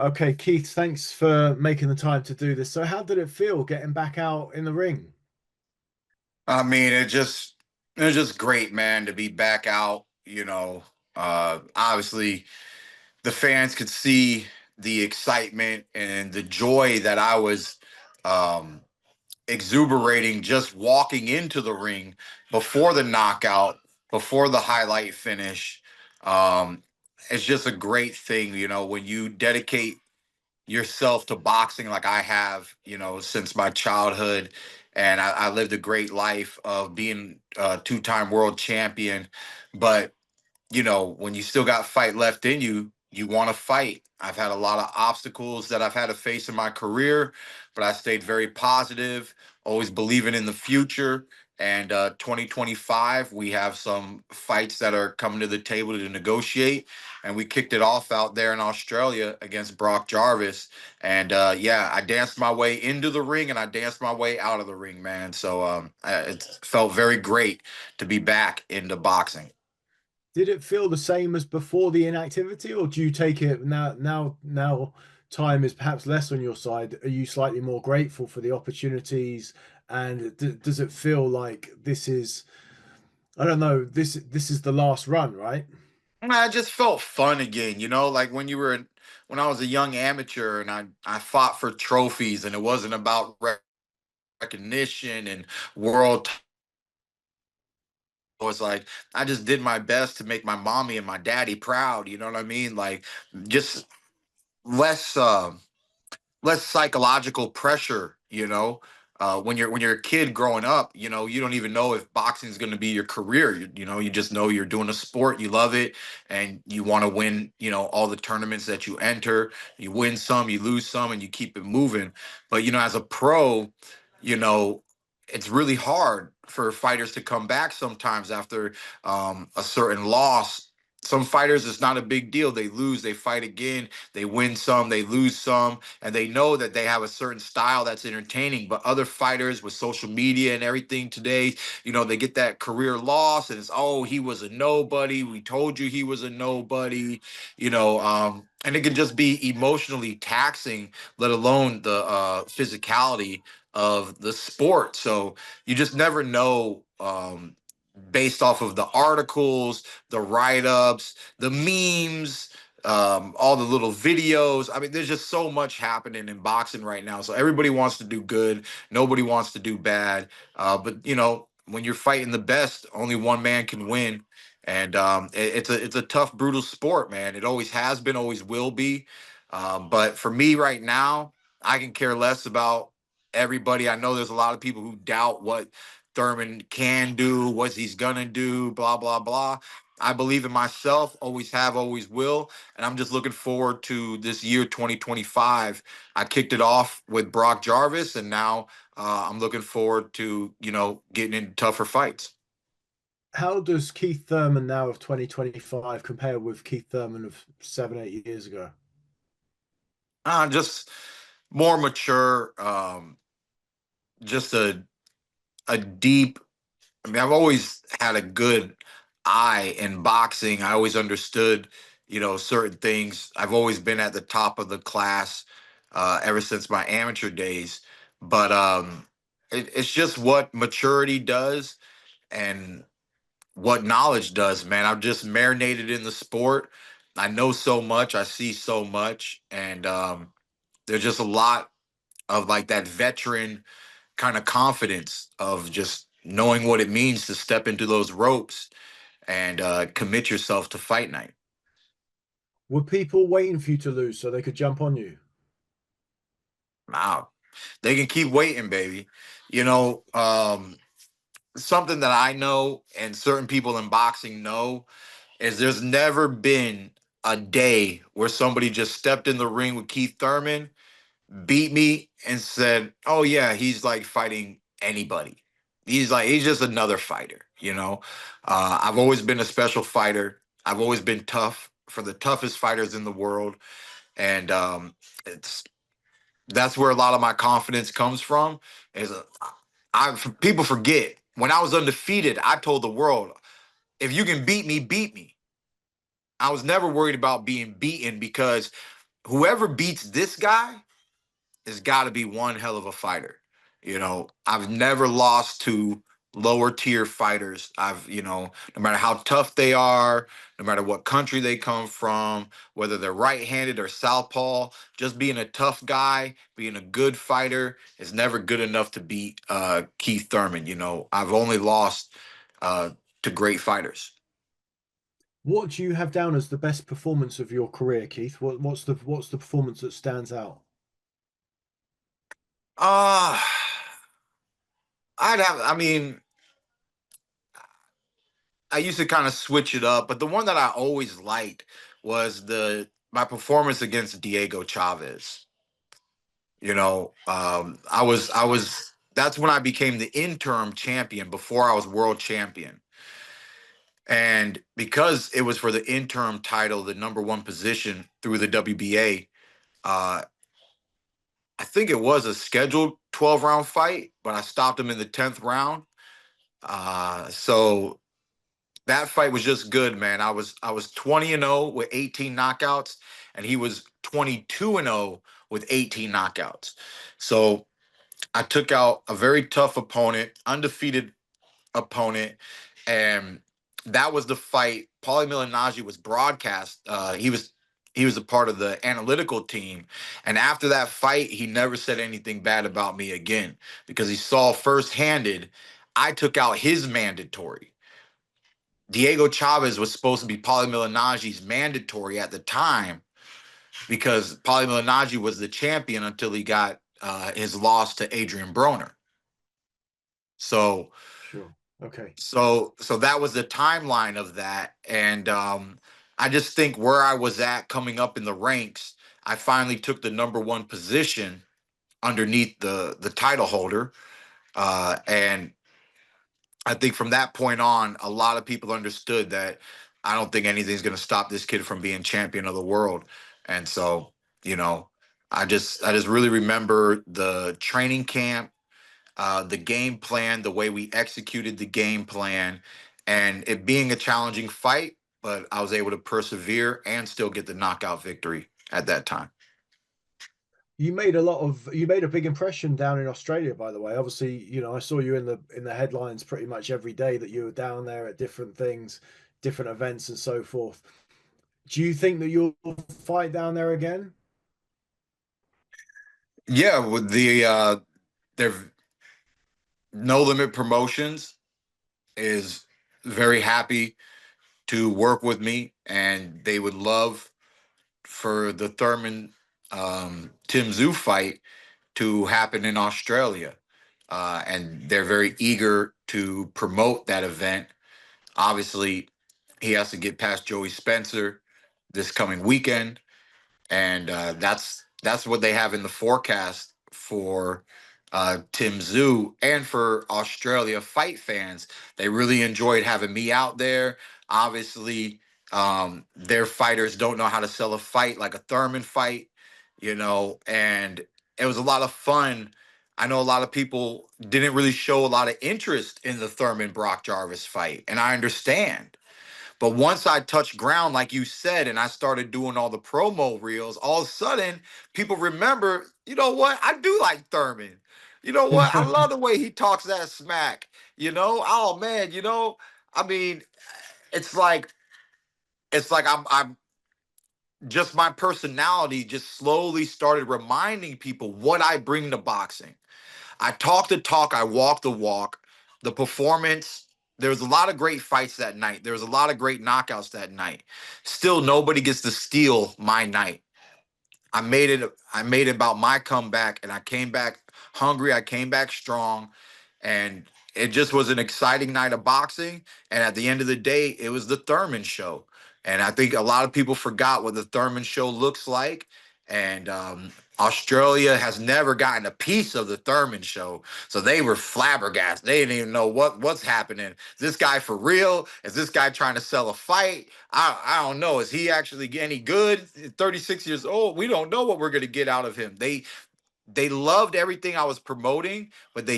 Okay, Keith, thanks for making the time to do this. So, how did it feel getting back out in the ring? I mean, it was just great, man, to be back out. Obviously the fans could see the excitement and the joy that I was um exuberating just walking into the ring before the knockout, before the highlight finish. Um, it's just a great thing, when you dedicate yourself to boxing like I have, since my childhood. And I lived a great life of being a two-time world champion. But, when you still got fight left in you, you want to fight. I've had a lot of obstacles that I've had to face in my career, but I stayed very positive, always believing in the future. And 2025, we have some fights that are coming to the table to negotiate. And we kicked it off out there in Australia against Brock Jarvis. And yeah, I danced my way into the ring and I danced my way out of the ring, man. So it felt very great to be back into boxing. Did it feel the same as before the inactivity, or do you take it now time is perhaps less on your side? Are you slightly more grateful for the opportunities? And does it feel like this is, I don't know, this is the last run, right? I just felt fun again, like when I was a young amateur and I fought for trophies and it wasn't about recognition and world. It was like I just did my best to make my mommy and my daddy proud. You know what I mean? Like just less. Less psychological pressure, when you're a kid growing up, you don't even know if boxing is going to be your career. You just know you're doing a sport, you love it, and you want to win, all the tournaments that you enter. You win some, you lose some, and you keep it moving. But as a pro, you know it's really hard for fighters to come back sometimes after a certain loss. Some fighters, it's not a big deal. They lose, they fight again, they win some, they lose some, and they know that they have a certain style that's entertaining. But other fighters with social media and everything today, they get that career loss, and it's, oh, he was a nobody. We told you he was a nobody. And it can just be emotionally taxing, let alone the physicality of the sport. So you just never know. Based off of the articles, the write-ups, the memes, all the little videos. I mean, there's just so much happening in boxing right now. So everybody wants to do good. Nobody wants to do bad. But when you're fighting the best, only one man can win. And it's a tough, brutal sport, man. It always has been, always will be. But for me right now, I can care less about everybody. I know there's a lot of people who doubt what Thurman can do, what he's gonna do, blah blah blah. I believe in myself, always have, always will, and I'm just looking forward to this year 2025. I kicked it off with Brock Jarvis, and now I'm looking forward to getting into tougher fights. How does Keith Thurman now of 2025 compare with Keith Thurman of 7, 8 years ago? Just more mature, just a deep. I mean, I've always had a good eye in boxing. I always understood, certain things. I've always been at the top of the class ever since my amateur days. But it's just what maturity does and what knowledge does, man. I've just marinated in the sport. I know so much. I see so much, and there's just a lot of like that veteran kind of confidence of just knowing what it means to step into those ropes and commit yourself to fight night. Were people waiting for you to lose so they could jump on you? Wow. They can keep waiting, baby. You know, something that I know and certain people in boxing know is there's never been a day where somebody just stepped in the ring with Keith Thurman, beat me, and said, "Oh yeah, he's like fighting anybody. He's just another fighter." I've always been a special fighter. I've always been tough for the toughest fighters in the world, and it's that's where a lot of my confidence comes from. Is people forget when I was undefeated, I told the world, if you can beat me, beat me. I was never worried about being beaten because whoever beats this guy has got to be one hell of a fighter. I've never lost to lower tier fighters. No matter how tough they are, no matter what country they come from, whether they're right-handed or southpaw, just being a tough guy, being a good fighter is never good enough to beat Keith Thurman. I've only lost to great fighters. What do you have down as the best performance of your career, Keith? What's the performance that stands out? Uh I mean, I used to kind of switch it up, but the one that I always liked was the my performance against Diego Chavez. I was that's when I became the interim champion before I was world champion. And because it was for the interim title, the number one position through the WBA, uh, I think it was a scheduled 12-round fight, but I stopped him in the 10th round. So that fight was just good, man. I was 20-0 with 18 knockouts, and he was 22-0 with 18 knockouts. So I took out a very tough opponent, undefeated opponent, and that was the fight. Paulie Malignaggi was broadcast. He was a part of the analytical team, and after that fight, he never said anything bad about me again because he saw firsthand I took out his mandatory. Diego Chavez was supposed to be Paulie Malignaggi's mandatory at the time because Paulie Malignaggi was the champion until he got his loss to Adrian Broner. So Sure. Okay. so that was the timeline of that, and I just think where I was at coming up in the ranks, I finally took the number one position underneath the title holder, and I think from that point on, a lot of people understood that I don't think anything's going to stop this kid from being champion of the world. And so, you know, I just really remember the training camp, the game plan, the way we executed the game plan, and it being a challenging fight, but I was able to persevere and still get the knockout victory at that time. You made a big impression down in Australia, by the way. Obviously, I saw you in the headlines pretty much every day that you were down there at different things, different events and so forth. Do you think that you'll fight down there again? Yeah, with their No Limit Promotions is very happy to work with me, and they would love for the Thurman Tim Tszyu fight to happen in Australia. And they're very eager to promote that event. Obviously, he has to get past Joey Spencer this coming weekend, and that's what they have in the forecast for Tim Tszyu and for Australia fight fans. They really enjoyed having me out there. Obviously, their fighters don't know how to sell a fight like a Thurman fight, and it was a lot of fun. I know a lot of people didn't really show a lot of interest in the Thurman Brock Jarvis fight, and I understand. But once I touched ground, like you said, and I started doing all the promo reels, all of a sudden people remember, you know what? I do like Thurman. You know what? I love the way he talks that smack. Oh man, I mean, it's like I'm just my personality just slowly started reminding people what I bring to boxing. I talk the talk, I walk the walk. The performance, there was a lot of great fights that night. There was a lot of great knockouts that night. Still, nobody gets to steal my night. I made it about my comeback, and I came back hungry. I came back strong, and it just was an exciting night of boxing. And at the end of the day, it was the Thurman show. And I think a lot of people forgot what the Thurman show looks like. And Australia has never gotten a piece of the Thurman show, so they were flabbergasted. They didn't even know what's happening. Is this guy for real? Is this guy trying to sell a fight? I don't know. Is he actually any good? 36 years old. We don't know what we're gonna get out of him. They loved everything I was promoting, but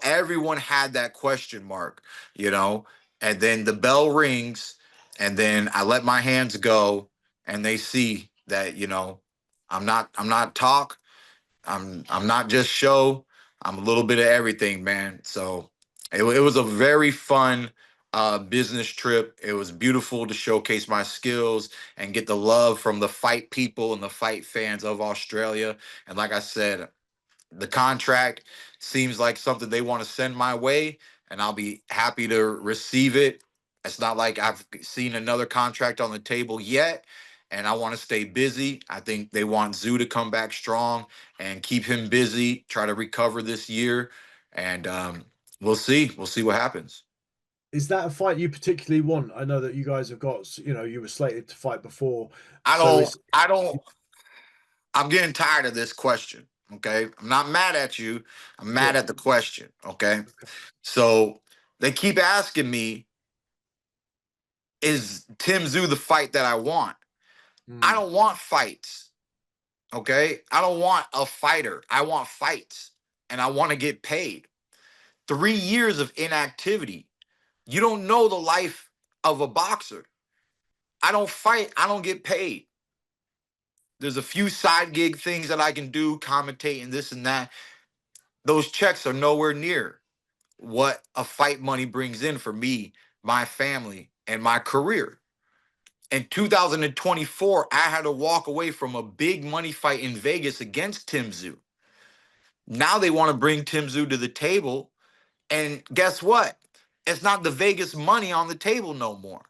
everyone had that question mark, you know. And then the bell rings, and then I let my hands go, and they see that, I'm not talk. I'm not just show. I'm a little bit of everything, man. So it was a very fun business trip. It was beautiful to showcase my skills and get the love from the fight people and the fight fans of Australia. And like I said, the contract seems like something they want to send my way, and I'll be happy to receive it. It's not like I've seen another contract on the table yet, and I want to stay busy. I think they want Zoo to come back strong and keep him busy, try to recover this year, and we'll see. We'll see what happens. Is that a fight you particularly want? I know that you guys have got, you know, you were slated to fight before, I so don't. it's I don't. I'm getting tired of this question. Okay, I'm not mad at you. I'm mad sure. at the question. Okay, Okay. so they keep asking me, is Tim Tszyu the fight that I want? I Mm, don't want fights. Okay. I don't want a fighter. I want fights and I want to get paid. 3 years of inactivity. You don't know the life of a boxer. I don't fight. I don't get paid. There's a few side gig things that I can do, commentate and this and that. Those checks are nowhere near what a fight money brings in for me, my family, and my career. In 2024, I had to walk away from a big money fight in Vegas against Tim Tszyu. Now they want to bring Tim Tszyu to the table. And guess what? It's not the Vegas money on the table no more.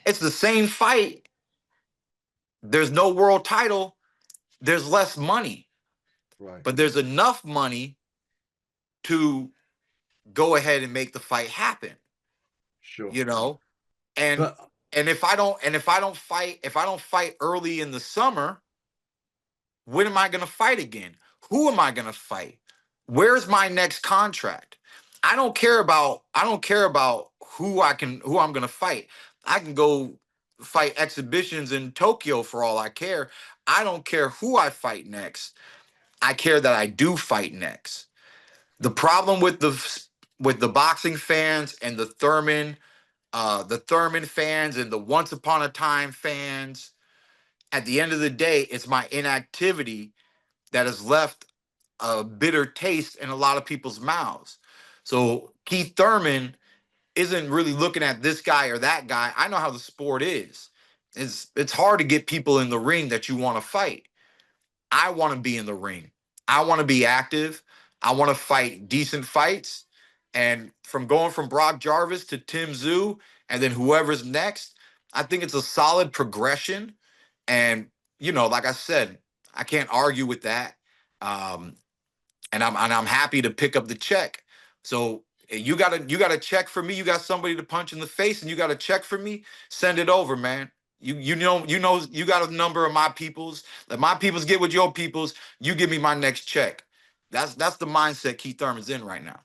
It's the same fight. There's no world title. There's less money, right. but there's enough money to go ahead and make the fight happen, Sure. you know? And But if I don't fight early in the summer, when am I going to fight again? Who am I going to fight? Where's my next contract? I don't care about who I'm going to fight. I can go fight exhibitions in Tokyo for all I care. I don't care who I fight next. I care that I do fight next. The problem with the boxing fans and the Thurman fans and the Once Upon a Time fans, at the end of the day, it's my inactivity that has left a bitter taste in a lot of people's mouths. So Keith Thurman isn't really looking at this guy or that guy. I know how the sport is. It's hard to get people in the ring that you want to fight. I want to be in the ring. I want to be active. I want to fight decent fights. And from going from Brock Jarvis to Tim Tszyu and then whoever's next, I think it's a solid progression. And, like I said, I can't argue with that. Um, and I'm happy to pick up the check. So you got a check for me. You got somebody to punch in the face, and you got a check for me. Send it over, man. You know you got a number of my peoples. Let my peoples get with your peoples. You give me my next check. That's the mindset Keith Thurman's in right now.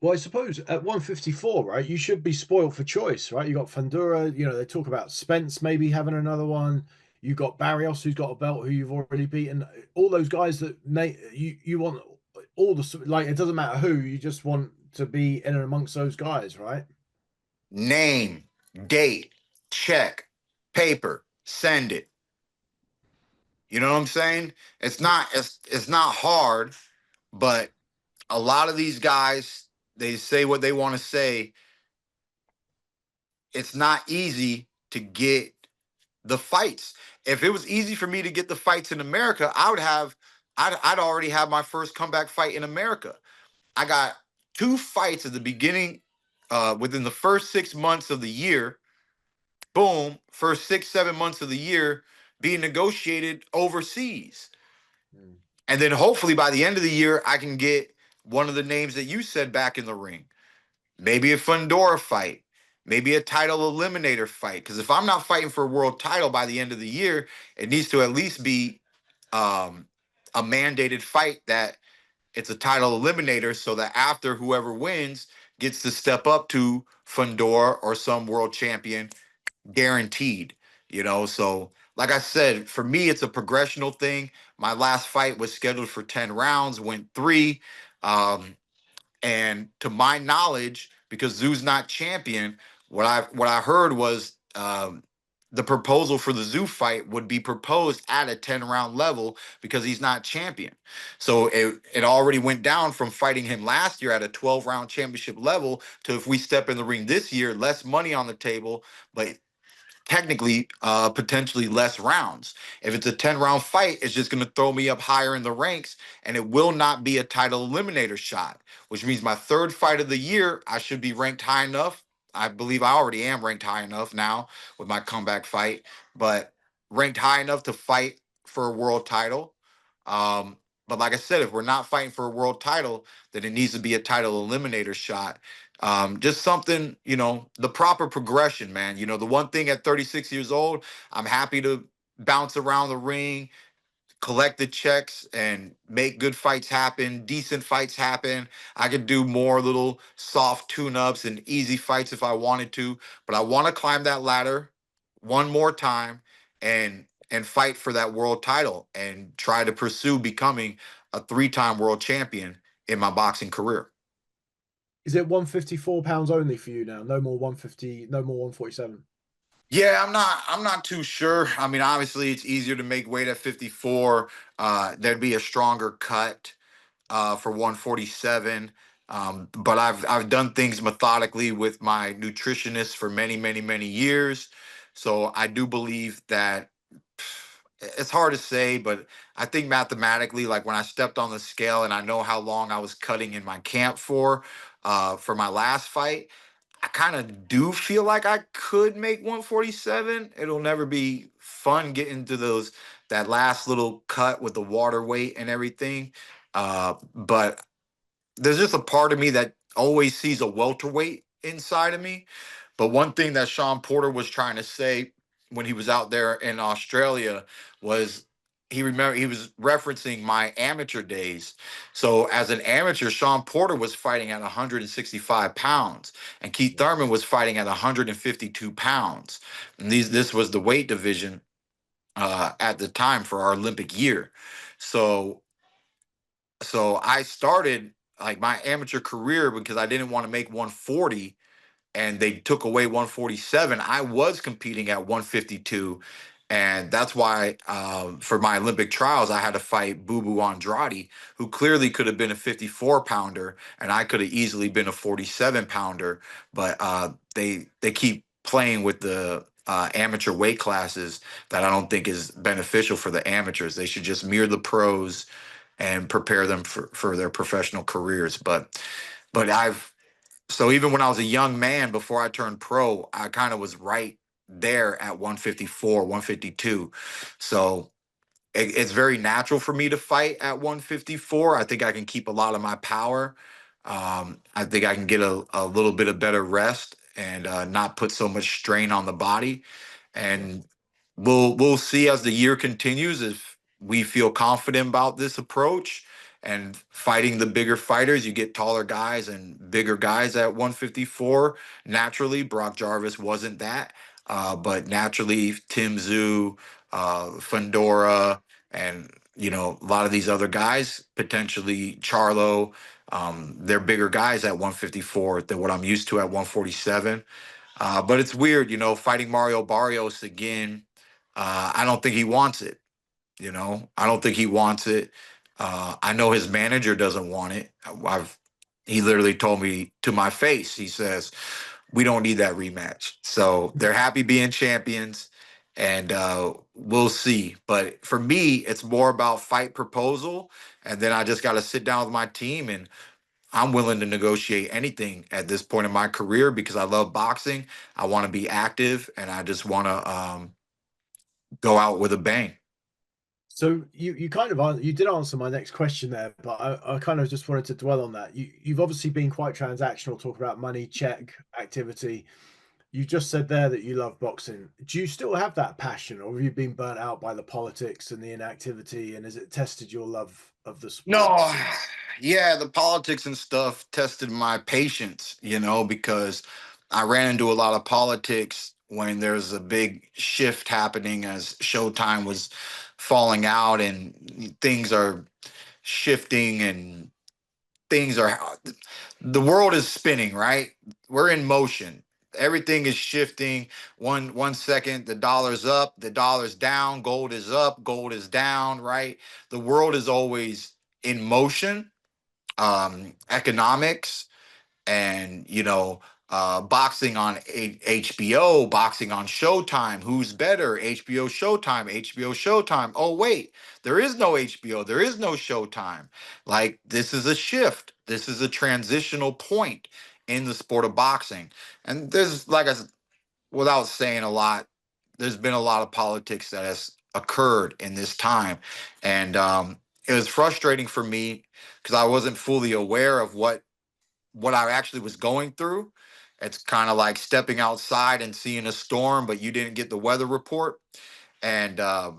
well, I suppose at 154, right, you should be spoiled for choice, right? You got Fundura, you know, they talk about Spence maybe having another one. You got Barrios, who's got a belt who you've already beaten. All those guys that you want all the like. It doesn't matter who, you just want to be in and amongst those guys, right? Name, date, check, paper, send it. You know what I'm saying? It's not hard, but a lot of these guys, they say what they want to say. It's not easy to get the fights. If it was easy for me to get the fights in America, I'd already have my first comeback fight in America. I got two fights at the beginning, within the first 6 months of the year. Boom, first 6, 7 months of the year being negotiated overseas. Mm. And then hopefully by the end of the year, I can get one of the names that you said back in the ring. Maybe a Fundora fight, maybe a title eliminator fight. Because if I'm not fighting for a world title by the end of the year, it needs to at least be um, a mandated fight that it's a title eliminator, so that after whoever wins gets to step up to Fundora or some world champion, guaranteed. So like I said, for me, it's a progressional thing. My last fight was scheduled for 10 rounds, went three. Um, and to my knowledge, because Zoo's not champion, what I heard was the proposal for the Zoo fight would be proposed at a 10-round level because he's not champion. So it already went down from fighting him last year at a 12-round championship level to, if we step in the ring this year, less money on the table, but technically potentially less rounds. If it's a 10-round fight, it's just going to throw me up higher in the ranks, and it will not be a title eliminator shot, which means my third fight of the year, I should be ranked high enough. I believe I already am ranked high enough now with my comeback fight, but ranked high enough to fight for a world title. Um, but like I said, if we're not fighting for a world title, then it needs to be a title eliminator shot. Just something, the proper progression, man. The one thing at 36 years old, I'm happy to bounce around the ring, collect the checks, and make good fights happen, decent fights happen. I could do more little soft tune-ups and easy fights if I wanted to, but I want to climb that ladder one more time and fight for that world title and try to pursue becoming a three-time world champion in my boxing career. Is it 154 pounds only for you now? No more 150, no more 147. Yeah, I'm not too sure. I mean, obviously it's easier to make weight at 54. There'd be a stronger cut for 147. But I've done things methodically with my nutritionist for many, many, many years. So I do believe that it's hard to say, but I think mathematically, like when I stepped on the scale and I know how long I was cutting in my camp for my last fight, I kind of do feel like I could make 147. It'll never be fun getting to that last little cut with the water weight and everything. But there's just a part of me that always sees a welterweight inside of me. But one thing that Sean Porter was trying to say when he was out there in Australia was he was referencing my amateur days. So as an amateur, Sean Porter was fighting at 165 pounds, and Keith Thurman was fighting at 152 pounds. And this was the weight division at the time for our Olympic year. So I started like my amateur career because I didn't want to make 140 and they took away 147. I was competing at 152. And that's why for my Olympic trials, I had to fight Boo Boo Andrade, who clearly could have been a 54 pounder, and I could have easily been a 47 pounder. But they keep playing with the amateur weight classes that I don't think is beneficial for the amateurs. They should just mirror the pros and prepare them for their professional careers. But so even when I was a young man before I turned pro, I kind of was right there at 154, 152. So it's very natural for me to fight at 154. I think I can keep a lot of my power. I think I can get a little bit of better rest and not put so much strain on the body. And we'll see as the year continues if we feel confident about this approach and fighting the bigger fighters. You get taller guys and bigger guys at 154. Naturally, Brock Jarvis wasn't that, but naturally, Tim Tszyu, Fundora, and a lot of these other guys, potentially Charlo, they're bigger guys at 154 than what I'm used to at 147. But it's weird, fighting Mario Barrios again. I don't think he wants it. I don't think he wants it. I know his manager doesn't want it. He literally told me to my face. He says, "We don't need that rematch." So they're happy being champions, and we'll see. But for me, it's more about fight proposal, and then I just got to sit down with my team, and I'm willing to negotiate anything at this point in my career because I love boxing. I want to be active, and I just want to go out with a bang. So you kind of you did answer my next question there, but I kind of just wanted to dwell on that. You've obviously been quite transactional, talk about money, check, activity. You just said there that you love boxing. Do you still have that passion, or have you been burnt out by the politics and the inactivity? And has it tested your love of the No, sport? yeah, the politics and stuff tested my patience, because I ran into a lot of politics when there's a big shift happening as Showtime was falling out and things are shifting and things are the world is spinning, right? We're in motion. Everything is shifting. One second, the dollar's up, the dollar's down, gold is up, gold is down, right? The world is always in motion. Economics and boxing on HBO, boxing on Showtime. Who's better? HBO, Showtime, HBO, Showtime. Oh wait, there is no HBO, there is no Showtime. Like, this is a shift. This is a transitional point in the sport of boxing. And there's, like I said, without saying a lot, there's been a lot of politics that has occurred in this time, and it was frustrating for me because I wasn't fully aware of what I actually was going through. It's kind of like stepping outside and seeing a storm, but you didn't get the weather report. And at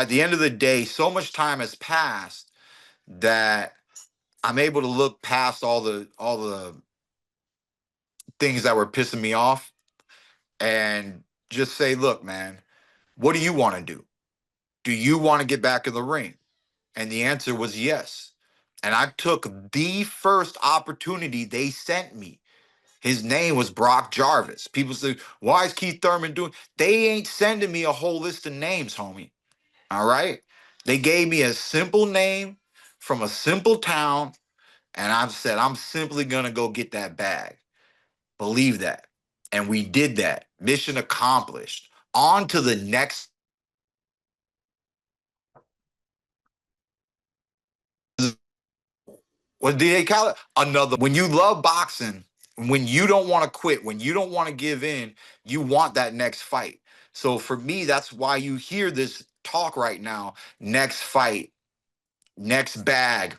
the end of the day, so much time has passed that I'm able to look past all the things that were pissing me off and just say, look, man, what do you want to do? Do you want to get back in the ring? And the answer was yes. And I took the first opportunity they sent me. His name was Brock Jarvis. People say, why is Keith Thurman doing? They ain't sending me a whole list of names, homie. All right. They gave me a simple name from a simple town. And I've said, I'm simply going to go get that bag. Believe that. And we did that. Mission accomplished. On to the next. What did they call it? Another. When you love boxing, when you don't want to quit, when you don't want to give in, you want that next fight. So for me, that's why you hear this talk right now. Next fight, next bag,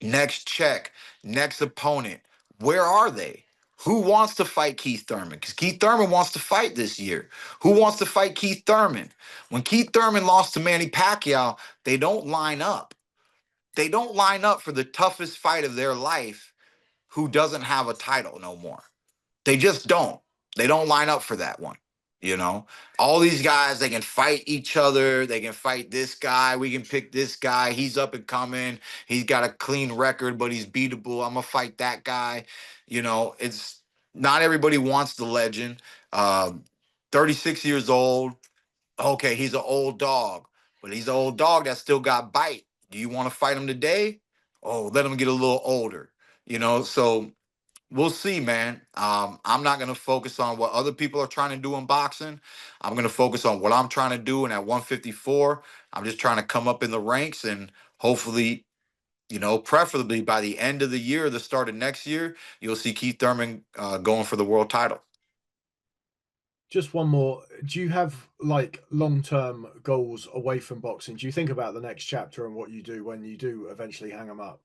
next check, next opponent. Where are they? Who wants to fight Keith Thurman? Because Keith Thurman wants to fight this year. Who wants to fight Keith Thurman? When Keith Thurman lost to Manny Pacquiao, they don't line up. They don't line up for the toughest fight of their life who doesn't have a title no more. They just don't. They don't line up for that one. You know, all these guys, they can fight each other. They can fight this guy. We can pick this guy. He's up and coming. He's got a clean record, but he's beatable. I'm going to fight that guy. It's not everybody wants the legend. 36 years old. Okay, he's an old dog, but he's an old dog that still got bite. Do you want to fight him today? Oh, let him get a little older. So we'll see, man. I'm not going to focus on what other people are trying to do in boxing. I'm going to focus on what I'm trying to do. And at 154, I'm just trying to come up in the ranks and hopefully, preferably by the end of the year, the start of next year, you'll see Keith Thurman going for the world title. Just one more. Do you have like long-term goals away from boxing? Do you think about the next chapter and what you do when you do eventually hang them up?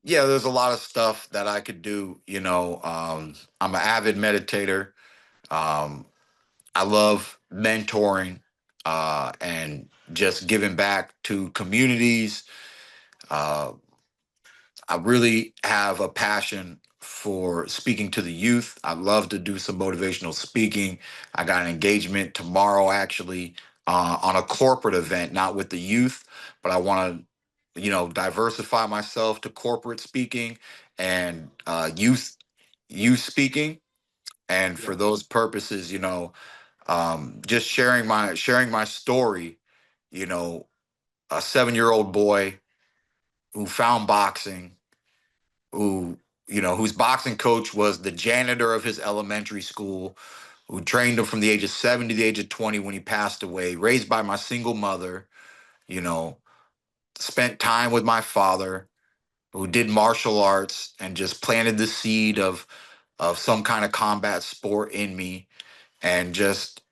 Yeah, there's a lot of stuff that I could do. I'm an avid meditator. Um, I love mentoring and just giving back to communities. Uh, I really have a passion for speaking to the youth. I love to do some motivational speaking. I got an engagement tomorrow, actually, on a corporate event, not with the youth, but I want to, diversify myself to corporate speaking and youth speaking. And Yeah. for those purposes, just sharing my story. You know, a 7-year-old boy who found boxing, who whose boxing coach was the janitor of his elementary school, who trained him from the age of 7 to the age of 20 when he passed away, raised by my single mother, you know, spent time with my father, who did martial arts and just planted the seed of some kind of combat sport in me. And just,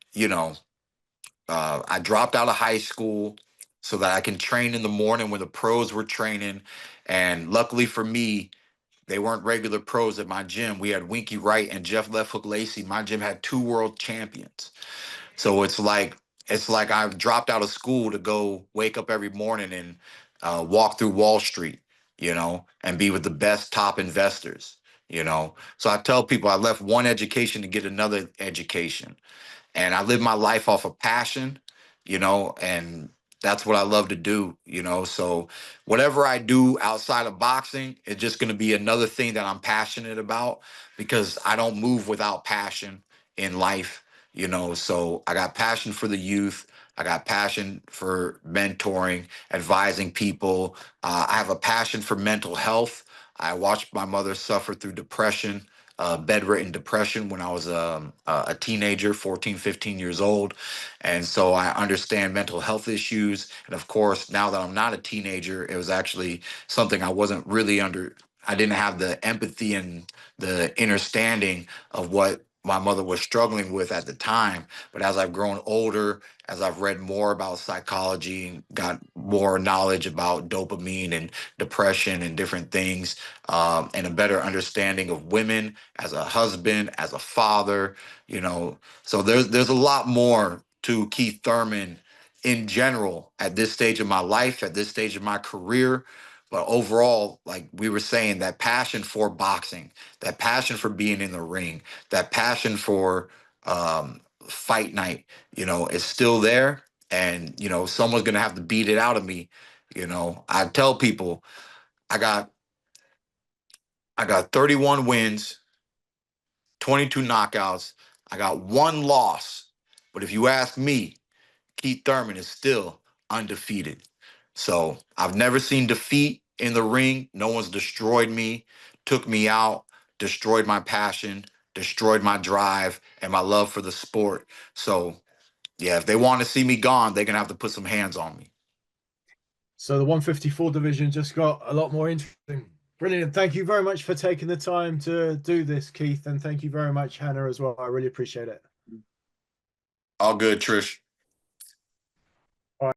I dropped out of high school so that I can train in the morning when the pros were training. And luckily for me, they weren't regular pros at my gym. We had Winky Wright and Jeff Left Hook Lacey. My gym had 2 world champions. So it's like I've dropped out of school to go wake up every morning and walk through Wall Street, and be with the best top investors. So I tell people I left one education to get another education, and I live my life off of passion, and that's what I love to do, you know. So whatever I do outside of boxing, it's just going to be another thing that I'm passionate about, because I don't move without passion in life, you know. So I got passion for the youth. I got passion for mentoring, advising people. I have a passion for mental health. I watched my mother suffer through depression, bedridden depression, when I was a teenager, 14, 15 years old. And so I understand mental health issues. And of course, now that I'm not a teenager, it was actually something I wasn't really under. I didn't have the empathy and the understanding of what my mother was struggling with at the time. But as I've grown older, as I've read more about psychology and got more knowledge about dopamine and depression and different things, and a better understanding of women as a husband, as a father, you know, so there's a lot more to Keith Thurman in general at this stage of my life, at this stage of my career. But overall, like we were saying, that passion for boxing, that passion for being in the ring, that passion for fight night, you know, is still there. And, you know, someone's gonna have to beat it out of me. You know, I tell people I got I got 31 wins, 22 knockouts. I got one loss. But if you ask me, Keith Thurman is still undefeated. So I've never seen defeat in the ring. No one's destroyed me, took me out, destroyed my passion, destroyed my drive and my love for the sport. So yeah, if they want to see me gone, they're gonna have to put some hands on me. So the 154 division just got a lot more interesting. Brilliant. Thank you very much for taking the time to do this, Keith. And thank you very much, Hannah, as well. I really appreciate it. All good, Trish.